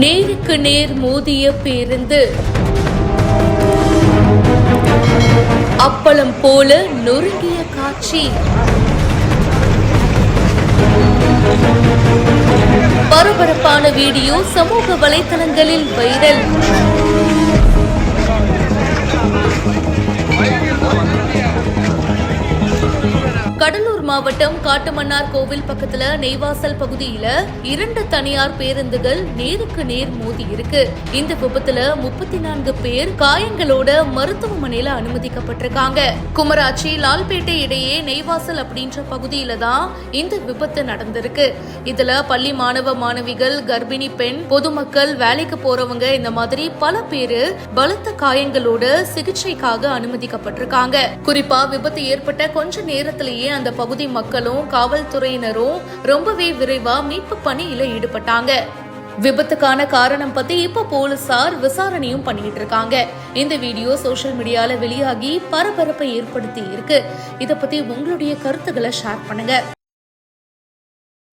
நேருக்கு நேர் மோதிய பேருந்து அப்பளம் போல நொறுங்கிய காட்சி. பரபரப்பான வீடியோ சமூக வலைதளங்களில் வைரல். கடலூர் மாவட்டம் காட்டுமன்னார் கோவில் பக்கத்துல நெய்வாசல் பகுதியில 2 தனியார் பேருந்துகள் நேருக்கு நேர் மோதி இருக்கு. இந்த விபத்துல 34 பேர் காயங்களோட மருத்துவமனையில அனுமதிக்கப்பட்டிருக்காங்க. குமராட்சி லால்பேட்டை இடையே நெய்வாசல் அப்படின்ற பகுதியில தான் இந்த விபத்து நடந்திருக்கு. இதுல பள்ளி மாணவ மாணவிகள், கர்ப்பிணி பெண், பொதுமக்கள், வேலைக்கு போறவங்க இந்த மாதிரி பல பேரு பலத்த காயங்களோட சிகிச்சைக்காக அனுமதிக்கப்பட்டிருக்காங்க. குறிப்பா விபத்து ஏற்பட்ட கொஞ்ச நேரத்திலேயே அந்த பகுதி மக்களும் காவல்துறையினரும் ரொம்பவே விரைவா மீட்பு பணியில ஈடுபட்டாங்க. விபத்துக்கான காரணம் பத்தி இப்ப போலீசார் விசாரணையும் பண்ணிட்டு இருக்காங்க. இந்த வீடியோ சோசியல் மீடியால வெளியாகி பரபரப்பை ஏற்படுத்தி இருக்கு. இத பத்தி உங்களுடைய கருத்துக்களை ஷேர் பண்ணுங்க.